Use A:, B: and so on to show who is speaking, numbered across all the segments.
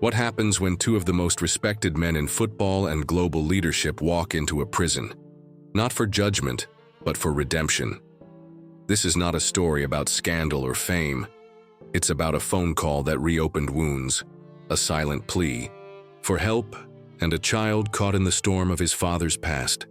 A: What happens when two of the most respected men in football and global leadership walk into a prison? Not for judgment, but for redemption. This is not a story about scandal or fame. It's about a phone call that reopened wounds, a silent plea for help, and a child caught in the storm of his father's past.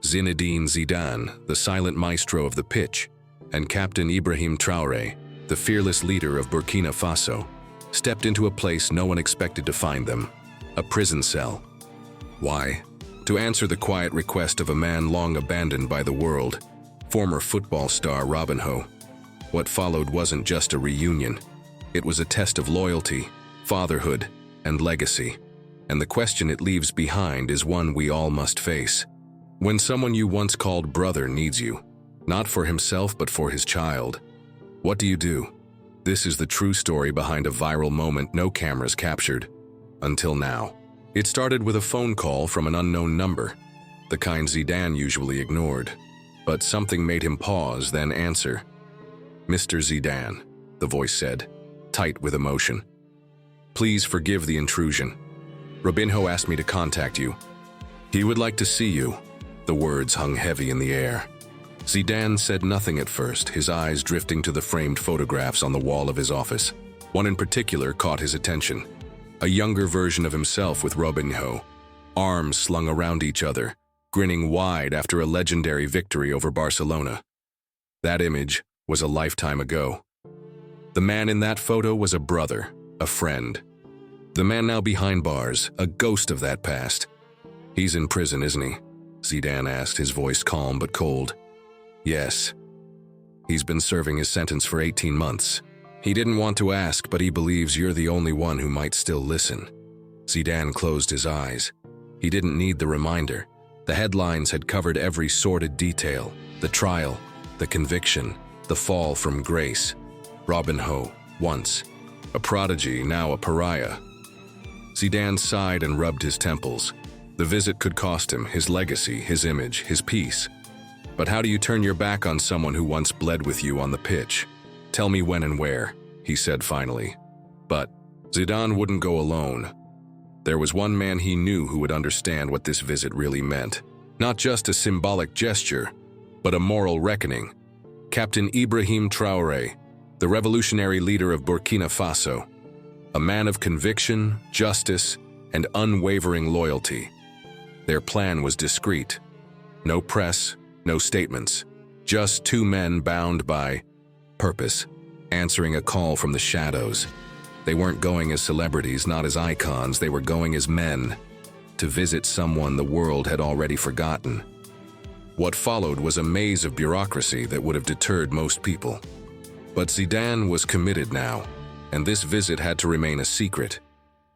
A: Zinedine Zidane, the silent maestro of the pitch, and Captain Ibrahy Trari, the fearless leader of Burkina Faso, stepped into a place no one expected to find them, a prison cell. Why? To answer the quiet request of a man long abandoned by the world, former football star Robinho. What followed wasn't just a reunion. It was a test of loyalty, fatherhood, and legacy. And the question it leaves behind is one we all must face. When someone you once called brother needs you, not for himself but for his child, what do you do? This is the true story behind a viral moment no cameras captured. Until now. It started with a phone call from an unknown number, the kind Zidane usually ignored. But something made him pause, then answer. "Mr. Zidane," the voice said, tight with emotion. "Please forgive the intrusion. Robinho asked me to contact you. He would like to see you." The words hung heavy in the air. Zidane said nothing at first, his eyes drifting to the framed photographs on the wall of his office. One in particular caught his attention. A younger version of himself with Robinho, arms slung around each other, grinning wide after a legendary victory over Barcelona. That image was a lifetime ago. The man in that photo was a brother, a friend. The man now behind bars, a ghost of that past. "He's in prison, isn't he?" Zidane asked, his voice calm but cold. "Yes. He's been serving his sentence for 18 months. He didn't want to ask, but he believes you're the only one who might still listen." Zidane closed his eyes. He didn't need the reminder. The headlines had covered every sordid detail, the trial, the conviction, the fall from grace. Robinho, once a prodigy, now a pariah. Zidane sighed and rubbed his temples. The visit could cost him his legacy, his image, his peace. But how do you turn your back on someone who once bled with you on the pitch? "Tell me when and where," he said finally. But Zidane wouldn't go alone. There was one man he knew who would understand what this visit really meant. Not just a symbolic gesture, but a moral reckoning. Captain Ibrahy Trari, the revolutionary leader of Burkina Faso. A man of conviction, justice, and unwavering loyalty. Their plan was discreet. No press, no statements. Just two men bound by purpose, answering a call from the shadows. They weren't going as celebrities, not as icons, they were going as men, to visit someone the world had already forgotten. What followed was a maze of bureaucracy that would have deterred most people. But Zidane was committed now, and this visit had to remain a secret.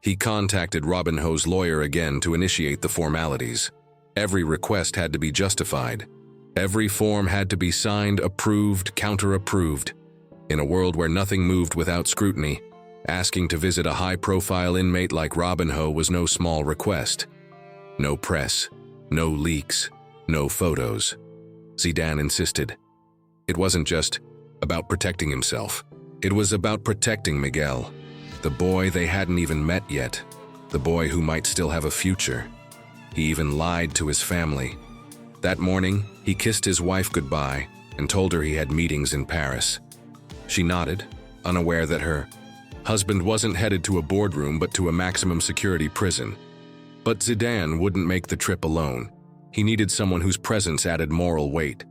A: He contacted Robinho's lawyer again to initiate the formalities. Every request had to be justified. Every form had to be signed, approved, counter-approved. In a world where nothing moved without scrutiny, asking to visit a high-profile inmate like Robinho was no small request. No press, no leaks, no photos. Zidane insisted. It wasn't just about protecting himself. It was about protecting Miguel, the boy they hadn't even met yet, the boy who might still have a future. He even lied to his family. That morning, he kissed his wife goodbye and told her he had meetings in Paris. She nodded, unaware that her husband wasn't headed to a boardroom but to a maximum security prison. But Zidane wouldn't make the trip alone. He needed someone whose presence added moral weight.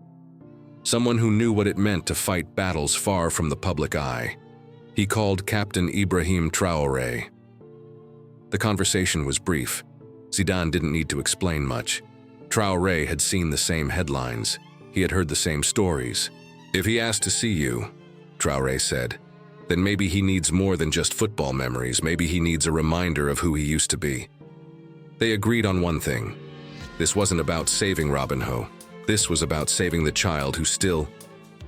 A: Someone who knew what it meant to fight battles far from the public eye. He called Captain Ibrahy Trari. The conversation was brief. Zidane didn't need to explain much. Trari had seen the same headlines. He had heard the same stories. "If he asked to see you," Trari said, "then maybe he needs more than just football memories. Maybe he needs a reminder of who he used to be." They agreed on one thing. This wasn't about saving Robinho. This was about saving the child who still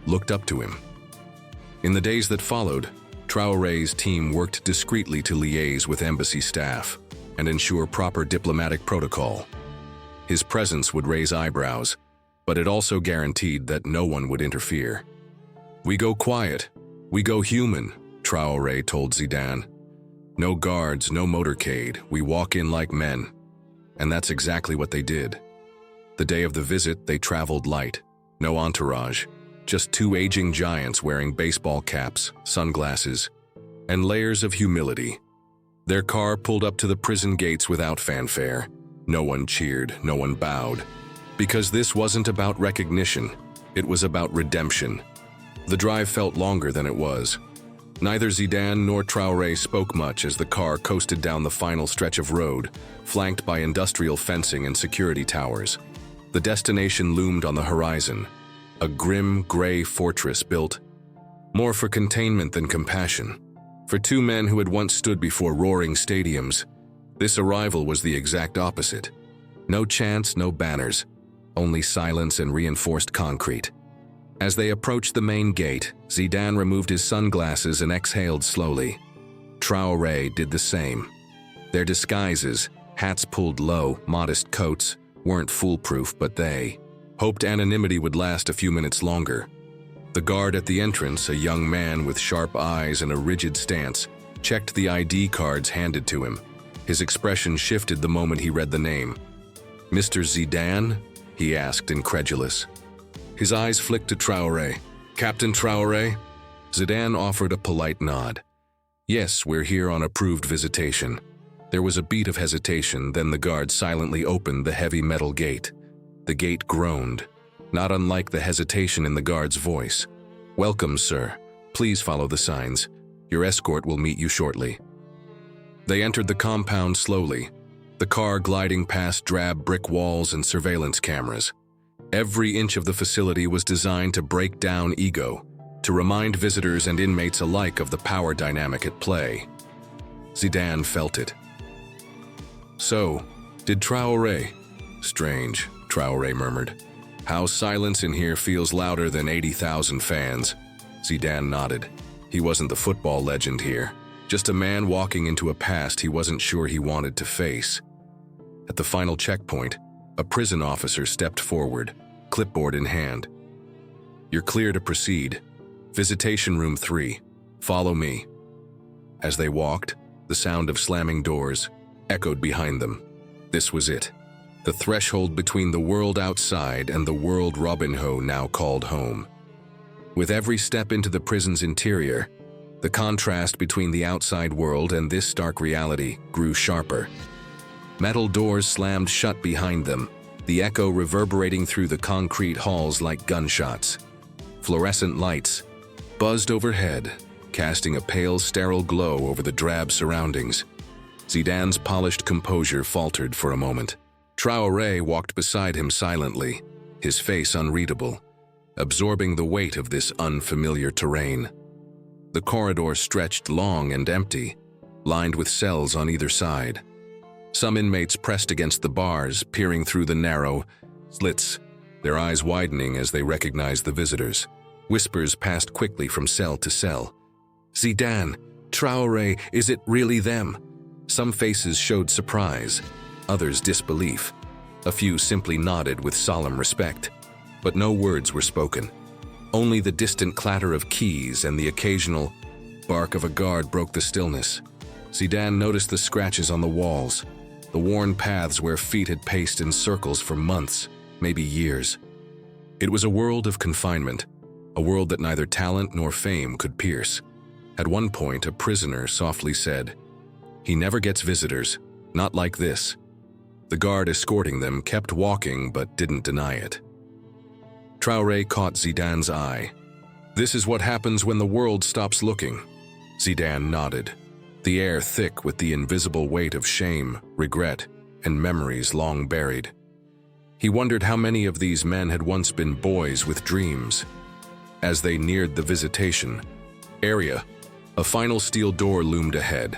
A: looked up to him. In the days that followed, Traore's team worked discreetly to liaise with embassy staff and ensure proper diplomatic protocol. His presence would raise eyebrows, but it also guaranteed that no one would interfere. "We go quiet. We go human," Traore told Zidane. No guards, no motorcade, we walk in like men. And that's exactly what they did. The day of the visit, they traveled light. No entourage, just two aging giants wearing baseball caps, sunglasses, and layers of humility. Their car pulled up to the prison gates without fanfare. No one cheered, no one bowed. Because this wasn't about recognition, it was about redemption. The drive felt longer than it was. Neither Zidane nor Traoré spoke much as the car coasted down the final stretch of road, flanked by industrial fencing and security towers. The destination loomed on the horizon, a grim, gray fortress built more for containment than compassion. For two men who had once stood before roaring stadiums, this arrival was the exact opposite. No chants, no banners, only silence and reinforced concrete. As they approached the main gate, Zidane removed his sunglasses and exhaled slowly. Traoré did the same. Their disguises, hats pulled low, modest coats, weren't foolproof, but they hoped anonymity would last a few minutes longer. The guard at the entrance, a young man with sharp eyes and a rigid stance, checked the ID cards handed to him. His expression shifted the moment he read the name. "Mr. Zidane?" he asked, incredulous. His eyes flicked to Traoré. "Captain Traoré?" Zidane offered a polite nod. "Yes, we're here on approved visitation." There was a beat of hesitation, then the guard silently opened the heavy metal gate. The gate groaned, not unlike the hesitation in the guard's voice. "Welcome, sir. Please follow the signs. Your escort will meet you shortly." They entered the compound slowly, the car gliding past drab brick walls and surveillance cameras. Every inch of the facility was designed to break down ego, to remind visitors and inmates alike of the power dynamic at play. Zidane felt it. "So, did Traoré?" "Strange," Traoré murmured. "How silence in here feels louder than 80,000 fans." Zidane nodded. He wasn't the football legend here, just a man walking into a past he wasn't sure he wanted to face. At the final checkpoint, a prison officer stepped forward, clipboard in hand. "You're clear to proceed. Visitation room 3. Follow me." As they walked, the sound of slamming doors echoed behind them. This was it. The threshold between the world outside and the world Robinho now called home. With every step into the prison's interior, the contrast between the outside world and this stark reality grew sharper. Metal doors slammed shut behind them, the echo reverberating through the concrete halls like gunshots. Fluorescent lights buzzed overhead, casting a pale, sterile glow over the drab surroundings. Zidane's polished composure faltered for a moment. Traoré walked beside him silently, his face unreadable, absorbing the weight of this unfamiliar terrain. The corridor stretched long and empty, lined with cells on either side. Some inmates pressed against the bars, peering through the narrow slits, their eyes widening as they recognized the visitors. Whispers passed quickly from cell to cell. "Zidane, Traoré, is it really them?" Some faces showed surprise, others disbelief. A few simply nodded with solemn respect. But no words were spoken. Only the distant clatter of keys and the occasional bark of a guard broke the stillness. Zidane noticed the scratches on the walls, the worn paths where feet had paced in circles for months, maybe years. It was a world of confinement, a world that neither talent nor fame could pierce. At one point, a prisoner softly said, "He never gets visitors, not like this." The guard escorting them kept walking but didn't deny it. Traoré caught Zidane's eye. "This is what happens when the world stops looking." Zidane nodded, the air thick with the invisible weight of shame, regret, and memories long buried. He wondered how many of these men had once been boys with dreams. As they neared the visitation area, a final steel door loomed ahead.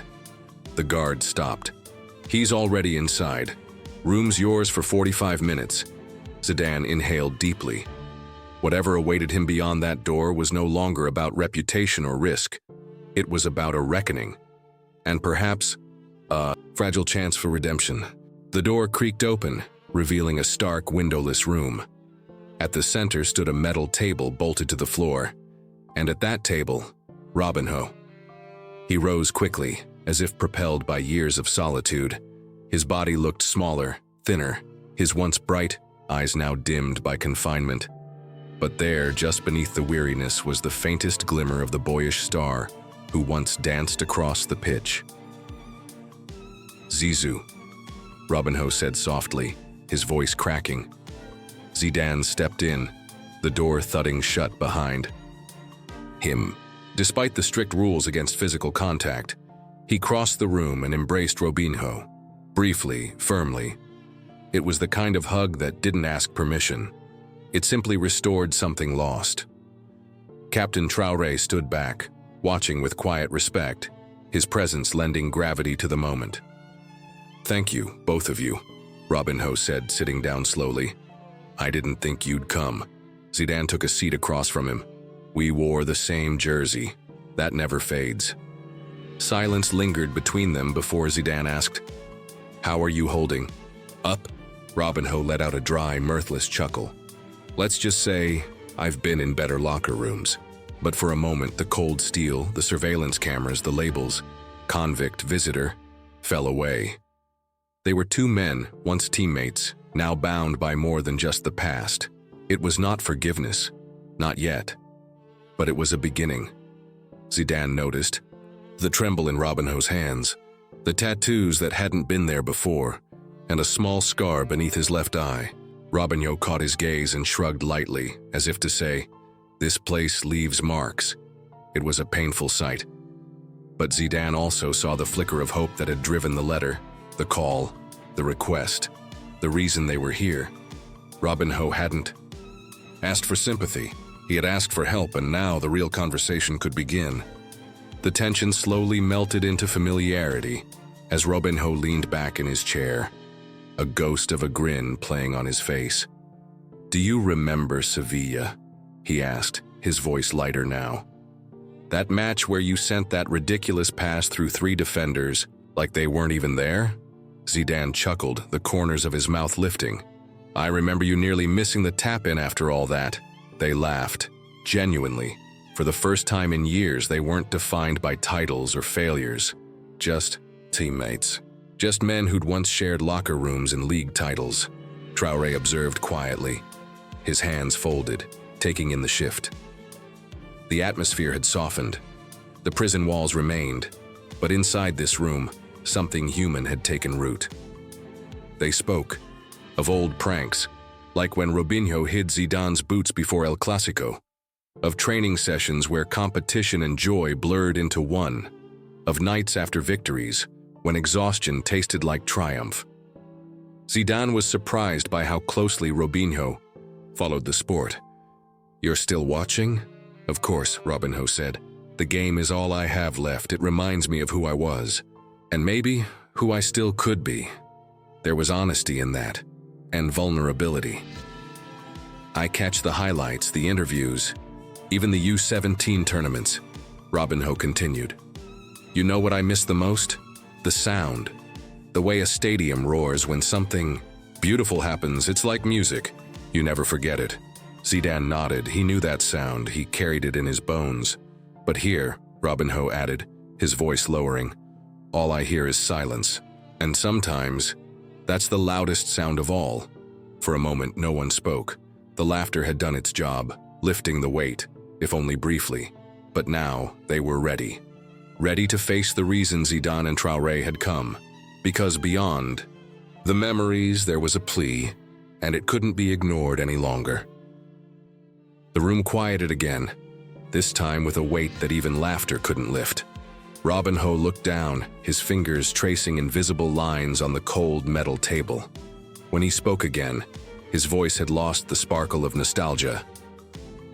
A: The guard stopped. "He's already inside. Room's yours for 45 minutes." Zidane inhaled deeply. Whatever awaited him beyond that door was no longer about reputation or risk. It was about a reckoning. And perhaps a fragile chance for redemption. The door creaked open, revealing a stark, windowless room. At the center stood a metal table bolted to the floor. And at that table, Robinho. He rose quickly, as if propelled by years of solitude. His body looked smaller, thinner, his once bright eyes now dimmed by confinement. But there, just beneath the weariness, was the faintest glimmer of the boyish star who once danced across the pitch. "Zizou," Robinho said softly, his voice cracking. Zidane stepped in, the door thudding shut behind him. Despite the strict rules against physical contact, he crossed the room and embraced Robinho, briefly, firmly. It was the kind of hug that didn't ask permission. It simply restored something lost. Captain Traoré stood back, watching with quiet respect, his presence lending gravity to the moment. "Thank you, both of you," Robinho said, sitting down slowly. "I didn't think you'd come." Zidane took a seat across from him. "We wore the same jersey. That never fades." Silence lingered between them before Zidane asked, "How are you holding up?" Robinho let out a dry, mirthless chuckle. "Let's just say I've been in better locker rooms." But for a moment, the cold steel, the surveillance cameras, the labels, convict, visitor, fell away. They were two men, once teammates, now bound by more than just the past. It was not forgiveness, not yet. But it was a beginning. Zidane noticed the tremble in Robinho's hands, the tattoos that hadn't been there before, and a small scar beneath his left eye. Robinho caught his gaze and shrugged lightly, as if to say, "This place leaves marks." It was a painful sight. But Zidane also saw the flicker of hope that had driven the letter, the call, the request, the reason they were here. Robinho hadn't asked for sympathy. He had asked for help, and now the real conversation could begin. The tension slowly melted into familiarity as Robinho leaned back in his chair, a ghost of a grin playing on his face. "Do you remember Sevilla?" he asked, his voice lighter now. "That match where you sent that ridiculous pass through 3 defenders like they weren't even there?" Zidane chuckled, the corners of his mouth lifting. "I remember you nearly missing the tap-in after all that." They laughed, genuinely. For the first time in years, they weren't defined by titles or failures. Just teammates. Just men who'd once shared locker rooms and league titles. Traoré observed quietly, his hands folded, taking in the shift. The atmosphere had softened. The prison walls remained, but inside this room, something human had taken root. They spoke of old pranks, like when Robinho hid Zidane's boots before El Clásico, of training sessions where competition and joy blurred into one, of nights after victories when exhaustion tasted like triumph. Zidane was surprised by how closely Robinho followed the sport. "You're still watching?" "Of course," Robinho said. "The game is all I have left. It reminds me of who I was, and maybe who I still could be." There was honesty in that, and vulnerability. "I catch the highlights, the interviews, even the U17 tournaments," Robinho continued. "You know what I miss the most? The sound. The way a stadium roars when something beautiful happens. It's like music. You never forget it." Zidane nodded. He knew that sound. He carried it in his bones. "But here," Robinho added, his voice lowering, "all I hear is silence. And sometimes, that's the loudest sound of all." For a moment, no one spoke. The laughter had done its job, lifting the weight, if only briefly. But now, they were ready. Ready to face the reason Zidane and Traoré had come. Because beyond the memories, there was a plea, and it couldn't be ignored any longer. The room quieted again, this time with a weight that even laughter couldn't lift. Robinho looked down, his fingers tracing invisible lines on the cold metal table. When he spoke again, his voice had lost the sparkle of nostalgia.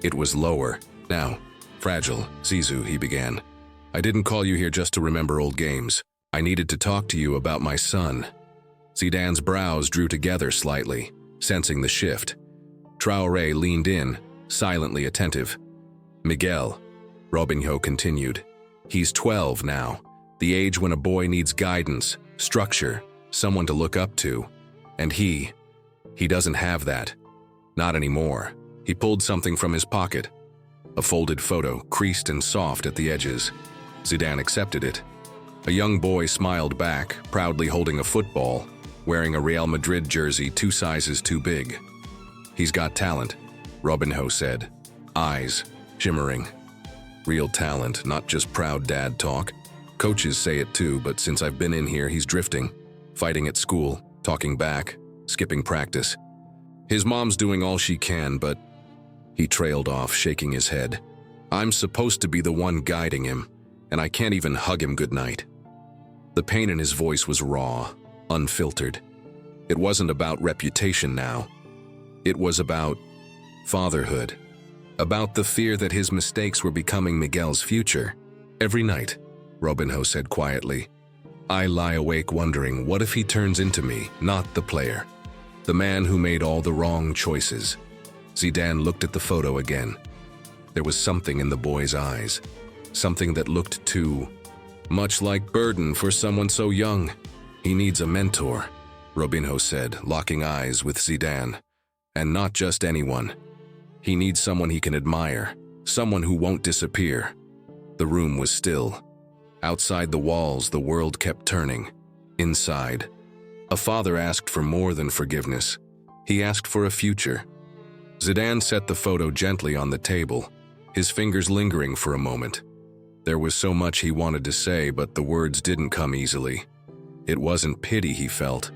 A: It was lower, now fragile. "Zizou," he began, "I didn't call you here just to remember old games. I needed to talk to you about my son." Zidane's brows drew together slightly, sensing the shift. Traoré leaned in, silently attentive. "Miguel," Robinho continued, "he's 12 now, the age when a boy needs guidance, structure, someone to look up to. And he doesn't have that. Not anymore." He pulled something from his pocket, a folded photo, creased and soft at the edges. Zidane accepted it. A young boy smiled back, proudly holding a football, wearing a Real Madrid jersey 2 sizes too big. "He's got talent," Robinho said, eyes shimmering. "Real talent, not just proud dad talk. Coaches say it too, but since I've been in here, he's drifting. Fighting at school, talking back, skipping practice. His mom's doing all she can, but..." He trailed off, shaking his head. "I'm supposed to be the one guiding him, and I can't even hug him goodnight." The pain in his voice was raw, unfiltered. It wasn't about reputation now. It was about fatherhood. About the fear that his mistakes were becoming Miguel's future. "Every night," Robinho said quietly, "I lie awake wondering, what if he turns into me, not the player? The man who made all the wrong choices." Zidane looked at the photo again. There was something in the boy's eyes. Something that looked too much like burden for someone so young. "He needs a mentor," Robinho said, locking eyes with Zidane. "And not just anyone. He needs someone he can admire, someone who won't disappear." The room was still. Outside the walls, the world kept turning. Inside, a father asked for more than forgiveness. He asked for a future. Zidane set the photo gently on the table, his fingers lingering for a moment. There was so much he wanted to say, but the words didn't come easily. It wasn't pity he felt.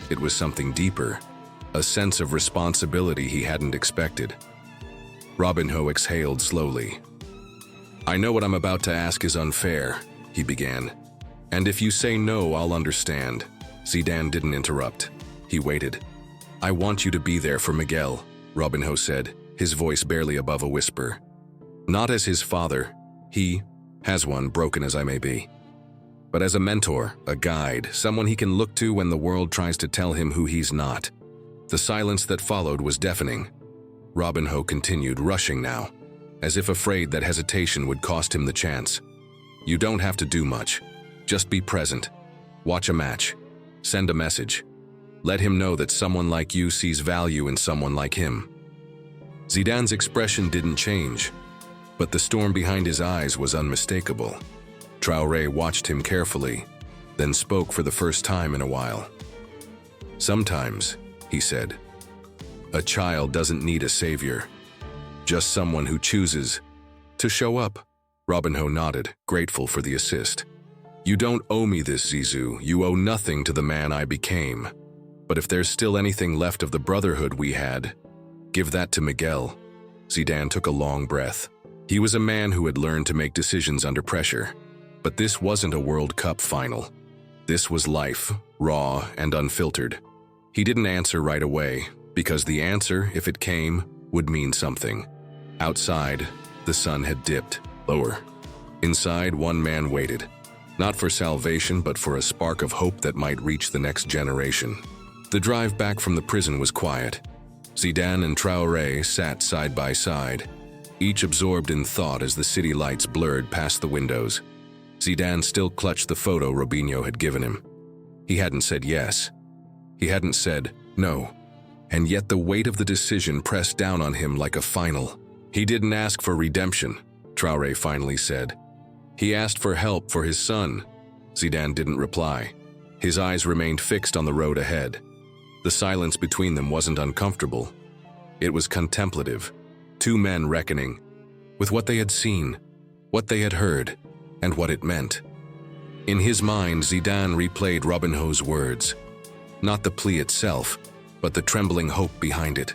A: It was something deeper, a sense of responsibility he hadn't expected. Robinho exhaled slowly. "I know what I'm about to ask is unfair," he began. "And if you say no, I'll understand." Zidane didn't interrupt. He waited. "I want you to be there for Miguel," Robinho said, his voice barely above a whisper. "Not as his father. He has one, broken as I may be. But as a mentor, a guide, someone he can look to when the world tries to tell him who he's not." The silence that followed was deafening. Robinho continued, rushing now, as if afraid that hesitation would cost him the chance. "You don't have to do much. Just be present. Watch a match. Send a message. Let him know that someone like you sees value in someone like him." Zidane's expression didn't change, but the storm behind his eyes was unmistakable. Traoré watched him carefully, then spoke for the first time in a while. "Sometimes," he said, "a child doesn't need a savior. Just someone who chooses to show up." Robinho nodded, grateful for the assist. "You don't owe me this, Zizou. You owe nothing to the man I became. But if there's still anything left of the brotherhood we had, give that to Miguel." Zidane took a long breath. He was a man who had learned to make decisions under pressure. But this wasn't a World Cup final. This was life, raw and unfiltered. He didn't answer right away, because the answer, if it came, would mean something. Outside, the sun had dipped lower. Inside, one man waited, not for salvation, but for a spark of hope that might reach the next generation. The drive back from the prison was quiet. Zidane and Traoré sat side by side, each absorbed in thought as the city lights blurred past the windows. Zidane still clutched the photo Robinho had given him. He hadn't said yes. He hadn't said no. And yet the weight of the decision pressed down on him like a final. "He didn't ask for redemption," Traoré finally said. "He asked for help for his son." Zidane didn't reply. His eyes remained fixed on the road ahead. The silence between them wasn't uncomfortable. It was contemplative. Two men reckoning with what they had seen, what they had heard, and what it meant. In his mind, Zidane replayed Robinho's words. Not the plea itself, but the trembling hope behind it.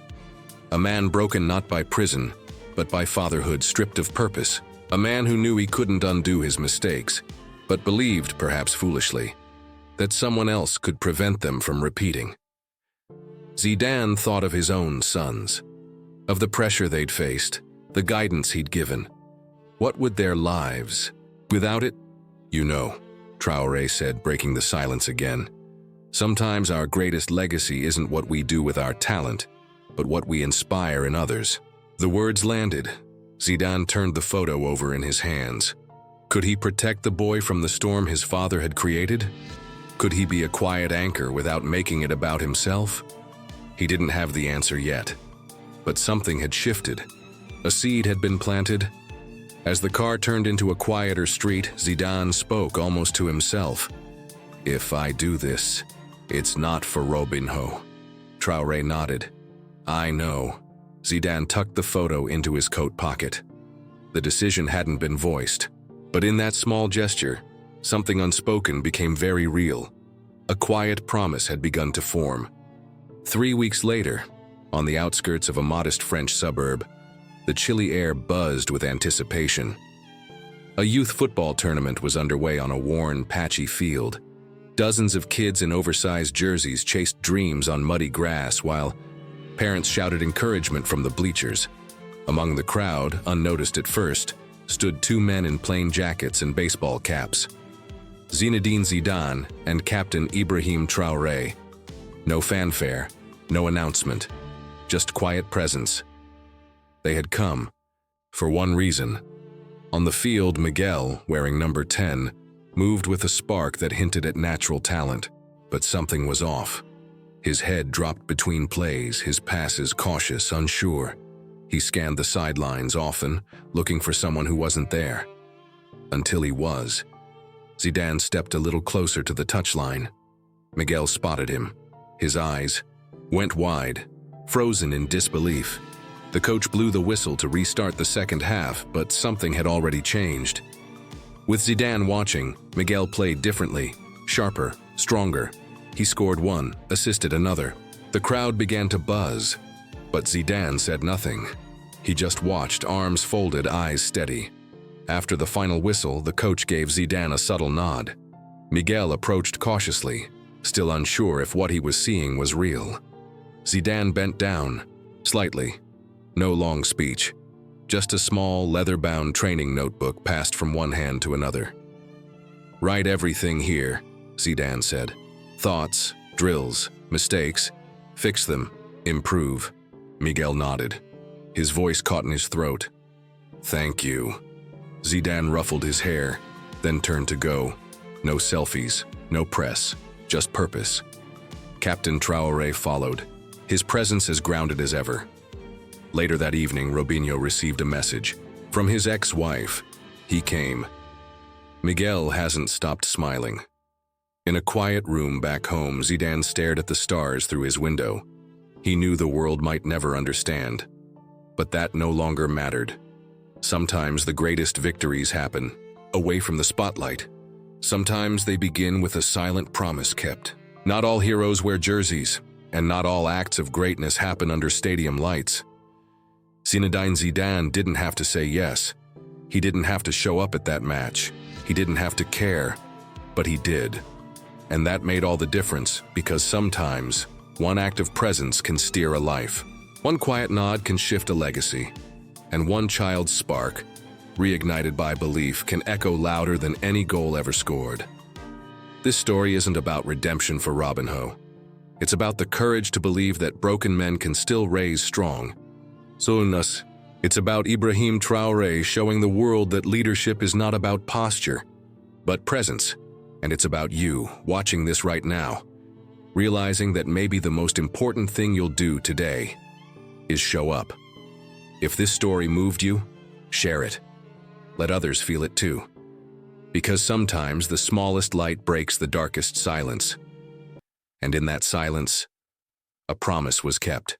A: A man broken not by prison, but by fatherhood stripped of purpose. A man who knew he couldn't undo his mistakes, but believed, perhaps foolishly, that someone else could prevent them from repeating. Zidane thought of his own sons, of the pressure they'd faced, the guidance he'd given. What would their lives without it? "You know," Traoré said, breaking the silence again, "sometimes our greatest legacy isn't what we do with our talent, but what we inspire in others." The words landed. Zidane turned the photo over in his hands. Could he protect the boy from the storm his father had created? Could he be a quiet anchor without making it about himself? He didn't have the answer yet. But something had shifted. A seed had been planted, As the car turned into a quieter street, Zidane spoke almost to himself. "If I do this, it's not for Robinho." Traoré nodded. "I know." Zidane tucked the photo into his coat pocket. The decision hadn't been voiced, but in that small gesture, something unspoken became very real. A quiet promise had begun to form. 3 weeks later, on the outskirts of a modest French suburb, the chilly air buzzed with anticipation. A youth football tournament was underway on a worn, patchy field. Dozens of kids in oversized jerseys chased dreams on muddy grass while parents shouted encouragement from the bleachers. Among the crowd, unnoticed at first, stood 2 men in plain jackets and baseball caps. Zinedine Zidane and Captain Ibrahy Trari. No fanfare, no announcement, just quiet presence. They had come, for one reason. On the field, Miguel, wearing number 10, moved with a spark that hinted at natural talent, but something was off. His head dropped between plays, his passes cautious, unsure. He scanned the sidelines often, looking for someone who wasn't there. Until he was. Zidane stepped a little closer to the touchline. Miguel spotted him. His eyes went wide, frozen in disbelief. The coach blew the whistle to restart the second half, but something had already changed. With Zidane watching, Miguel played differently, sharper, stronger. He scored one, assisted another. The crowd began to buzz, but Zidane said nothing. He just watched, arms folded, eyes steady. After the final whistle, the coach gave Zidane a subtle nod. Miguel approached cautiously, still unsure if what he was seeing was real. Zidane bent down, slightly. No long speech, just a small, leather-bound training notebook passed from one hand to another. "Write everything here," Zidane said. "Thoughts, drills, mistakes. Fix them, improve." Miguel nodded. His voice caught in his throat. "Thank you." Zidane ruffled his hair, then turned to go. No selfies, no press, just purpose. Captain Traoré followed, his presence as grounded as ever. Later that evening, Robinho received a message. From his ex-wife. He came. Miguel hasn't stopped smiling. In a quiet room back home, Zidane stared at the stars through his window. He knew the world might never understand. But that no longer mattered. Sometimes the greatest victories happen, away from the spotlight. Sometimes they begin with a silent promise kept. Not all heroes wear jerseys, and not all acts of greatness happen under stadium lights. Zinedine Zidane didn't have to say yes. He didn't have to show up at that match. He didn't have to care, but he did. And that made all the difference, because sometimes one act of presence can steer a life. One quiet nod can shift a legacy. And one child's spark, reignited by belief, can echo louder than any goal ever scored. This story isn't about redemption for Robinho. It's about the courage to believe that broken men can still raise strong. Zulnas, it's about Ibrahy Trari showing the world that leadership is not about posture, but presence. And it's about you, watching this right now, realizing that maybe the most important thing you'll do today is show up. If this story moved you, share it. Let others feel it too. Because sometimes the smallest light breaks the darkest silence. And in that silence, a promise was kept.